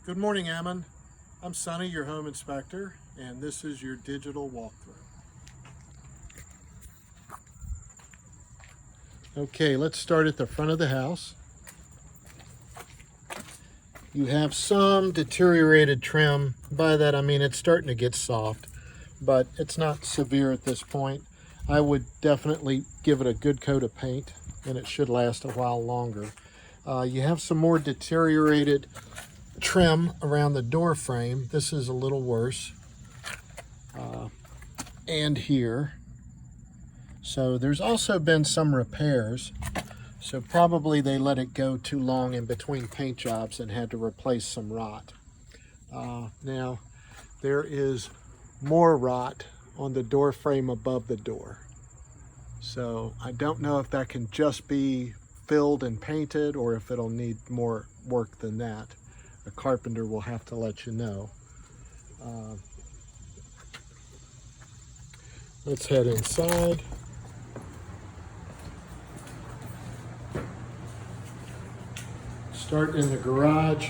Good morning, Ammon. I'm Sonny, your home inspector, and this is your digital walkthrough. Okay, let's start at the front of the house. You have some deteriorated trim. By that I mean it's starting to get soft, but it's not severe at this point. I would definitely give it a good coat of paint, and it should last a while longer. You have some more deteriorated trim around the door frame. This is a little worse. And here. So there's also been some repairs. So probably they let it go too long in between paint jobs and had to replace some rot. Now there is more rot on the door frame above the door. So I don't know if that can just be filled and painted or if it'll need more work than that. The carpenter will have to let you know. Let's head inside. Start in the garage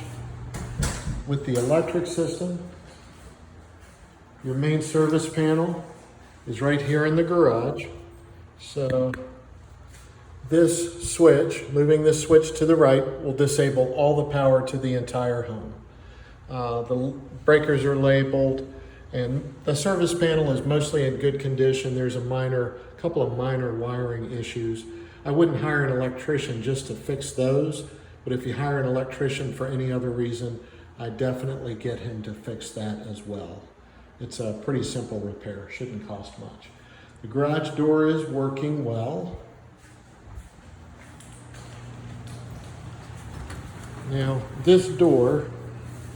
with the electric system. Your main service panel is right here in the garage. So this switch, moving this switch to the right, will disable all the power to the entire home. The breakers are labeled, and the service panel is mostly in good condition. There's a couple of minor wiring issues. I wouldn't hire an electrician just to fix those, but if you hire an electrician for any other reason, I definitely get him to fix that as well. It's a pretty simple repair, shouldn't cost much. The garage door is working well. Now, this door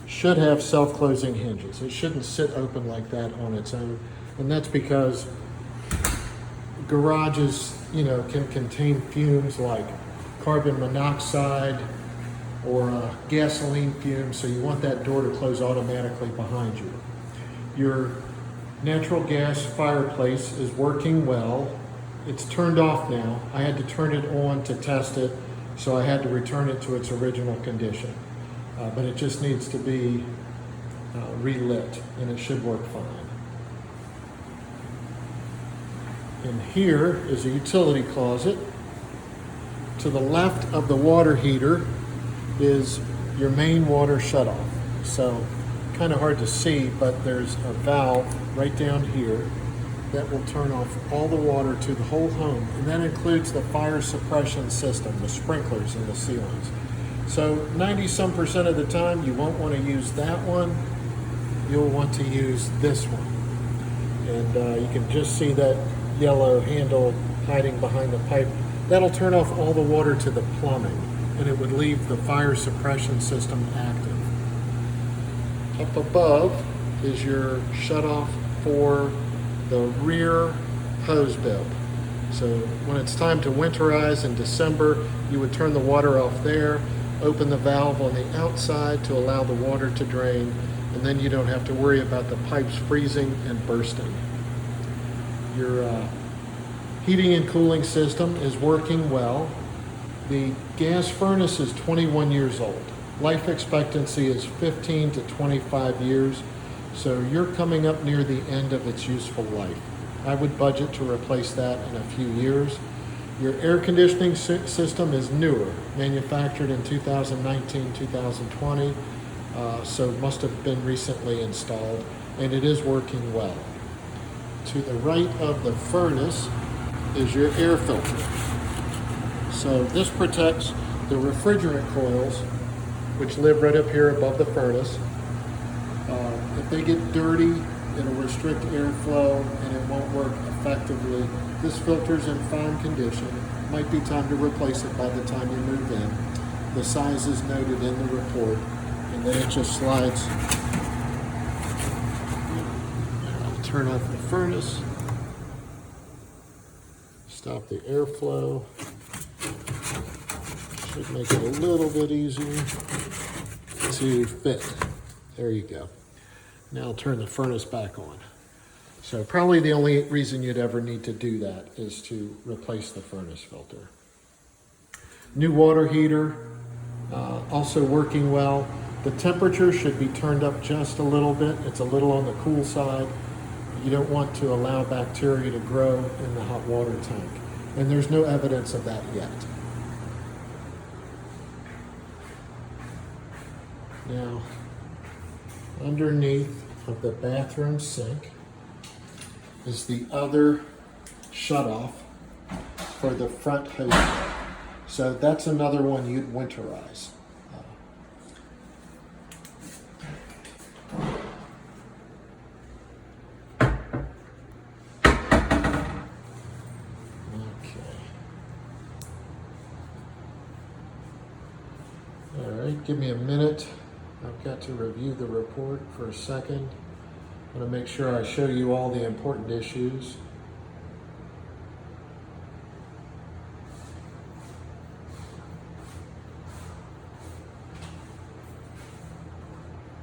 should have self-closing hinges. It shouldn't sit open like that on its own, and that's because garages, can contain fumes like carbon monoxide or gasoline fumes, so you want that door to close automatically behind you. Your natural gas fireplace is working well. It's turned off now. I had to turn it on to test it, so I had to return it to its original condition. But it just needs to be relit, and it should work fine. And here is a utility closet. To the left of the water heater is your main water shutoff. So kind of hard to see, but there's a valve right down here that will turn off all the water to the whole home, and that includes the fire suppression system, the sprinklers in the ceilings. So 90-some% of the time you won't want to use that one, you'll want to use this one. And you can just see that yellow handle hiding behind the pipe. That'll turn off all the water to the plumbing, and it would leave the fire suppression system active. Up above is your shutoff for the rear hose bib. So when it's time to winterize in December, you would turn the water off there, open the valve on the outside to allow the water to drain, and then you don't have to worry about the pipes freezing and bursting. Your heating and cooling system is working well. The gas furnace is 21 years old. Life expectancy is 15 to 25 years, so you're coming up near the end of its useful life. I would budget to replace that in a few years. Your air conditioning system is newer, manufactured in 2019, 2020, so must have been recently installed, and it is working well. To the right of the furnace is your air filter. So this protects the refrigerant coils, which live right up here above the furnace. If they get dirty, it'll restrict airflow and it won't work effectively. This filter's in fine condition. Might be time to replace it by the time you move in. The size is noted in the report, and then it just slides. I'll turn off the furnace, stop the airflow. Should make it a little bit easier to fit. There you go. Now I'll turn the furnace back on. So probably the only reason you'd ever need to do that is to replace the furnace filter. New water heater, also working well. The temperature should be turned up just a little bit. It's a little on the cool side. You don't want to allow bacteria to grow in the hot water tank. And there's no evidence of that yet. Now, underneath of the bathroom sink is the other shutoff for the front hose. So that's another one you'd winterize. All right, give me a minute. I've got to review the report for a second. I want to make sure I show you all the important issues.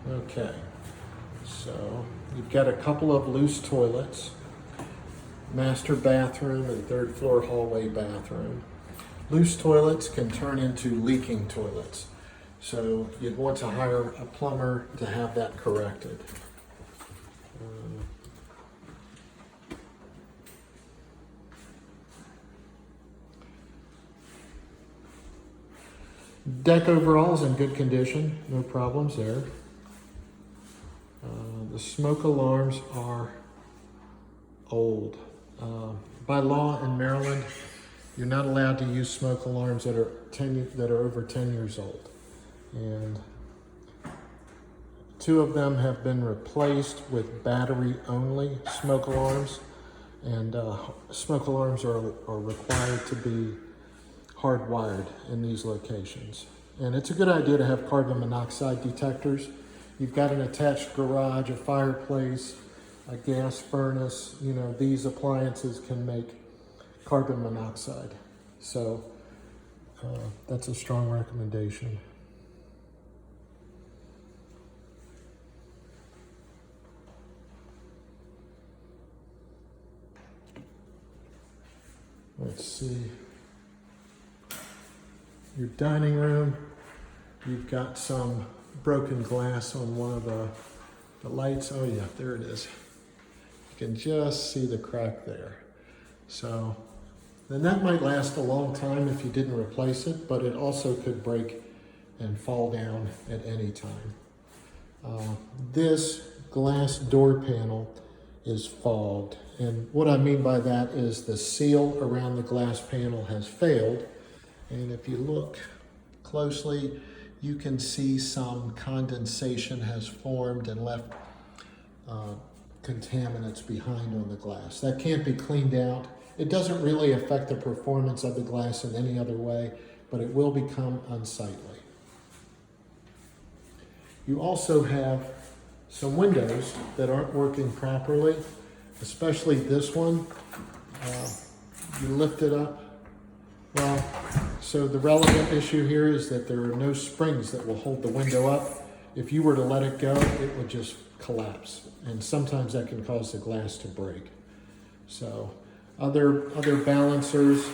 Okay, so you've got a couple of loose toilets, master bathroom and third floor hallway bathroom. Loose toilets can turn into leaking toilets. So you'd want to hire a plumber to have that corrected. Deck overall is in good condition, no problems there. The smoke alarms are old. By law in Maryland, you're not allowed to use smoke alarms that are over 10 years old. And 2 of them have been replaced with battery-only smoke alarms. And smoke alarms are required to be hardwired in these locations. And it's a good idea to have carbon monoxide detectors. You've got an attached garage, a fireplace, a gas furnace. You know, these appliances can make carbon monoxide. So that's a strong recommendation. Let's see. Your dining room, you've got some broken glass on one of the lights. Oh yeah, there it is. You can just see the crack there. So then that might last a long time if you didn't replace it, but it also could break and fall down at any time. This glass door panel is fogged. And what I mean by that is the seal around the glass panel has failed. And if you look closely, you can see some condensation has formed and left contaminants behind on the glass. That can't be cleaned out. It doesn't really affect the performance of the glass in any other way, but it will become unsightly. You also have some windows that aren't working properly, especially this one. You lift it up. Well, so the relevant issue here is that there are no springs that will hold the window up. If you were to let it go, it would just collapse. And sometimes that can cause the glass to break. So other balancers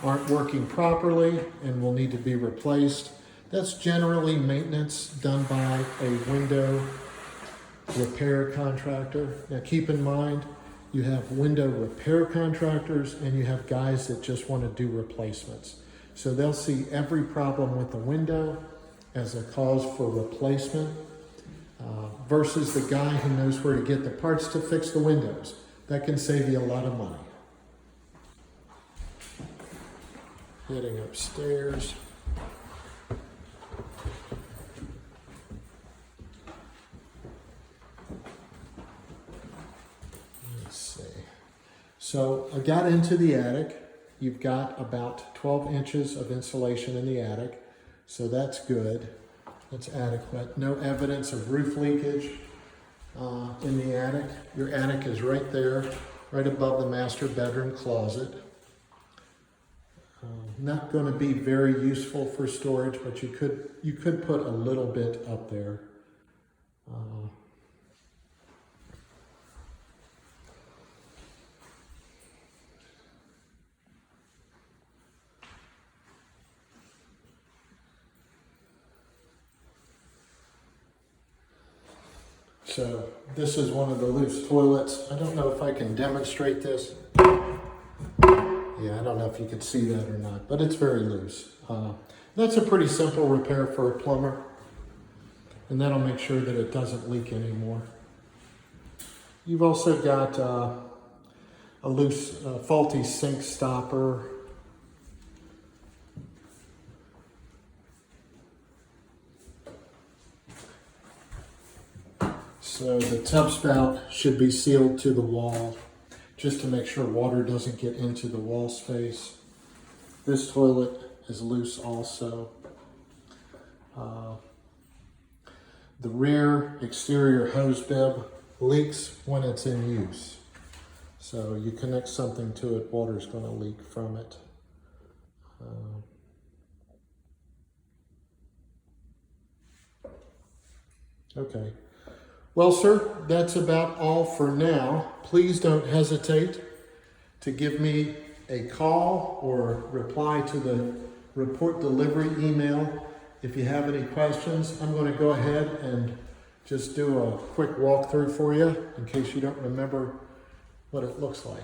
aren't working properly and will need to be replaced. That's generally maintenance done by a window repair contractor. Now keep in mind, you have window repair contractors and you have guys that just want to do replacements. So they'll see every problem with the window as a cause for replacement versus the guy who knows where to get the parts to fix the windows. That can save you a lot of money. Heading upstairs. Let's see. So I got into the attic. You've got about 12 inches of insulation in the attic, so that's good. That's adequate. No evidence of roof leakage in the attic. Your attic is right there, right above the master bedroom closet. Not going to be very useful for storage, but you could put a little bit up there. So this is one of the loose toilets. I don't know if I can demonstrate this. Yeah, I don't know if you could see that or not, but it's very loose. That's a pretty simple repair for a plumber, and that'll make sure that it doesn't leak anymore. You've also got a loose, faulty sink stopper. So the tub spout should be sealed to the wall, just to make sure water doesn't get into the wall space. This toilet is loose also. The rear exterior hose bib leaks when it's in use. So you connect something to it, water's going to leak from it. Okay. Well, sir, that's about all for now. Please don't hesitate to give me a call or reply to the report delivery email. If you have any questions, I'm going to go ahead and just do a quick walkthrough for you in case you don't remember what it looks like.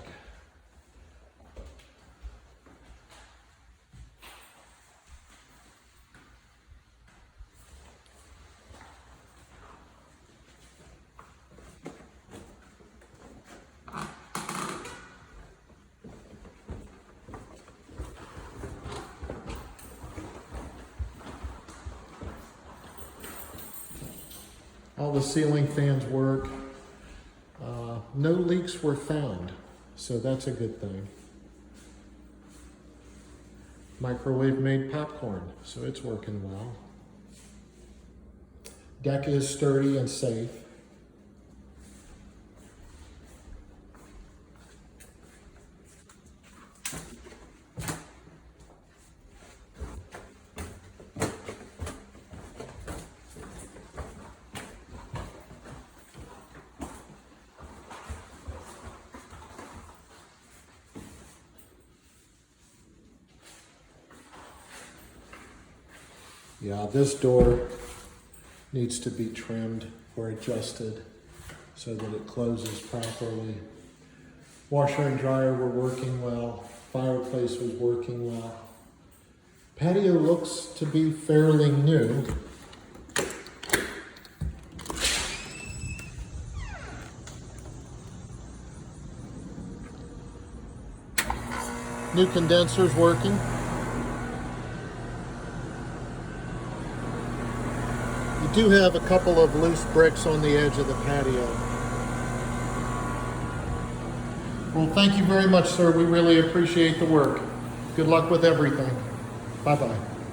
All the ceiling fans work. No leaks were found, so that's a good thing. Microwave made popcorn, so it's working well. Deck is sturdy and safe. Yeah, this door needs to be trimmed or adjusted so that it closes properly. Washer and dryer were working well. Fireplace was working well. Patio looks to be fairly new. New condenser's working. You do have a couple of loose bricks on the edge of the patio. Well, thank you very much, sir. We really appreciate the work. Good luck with everything. Bye-bye.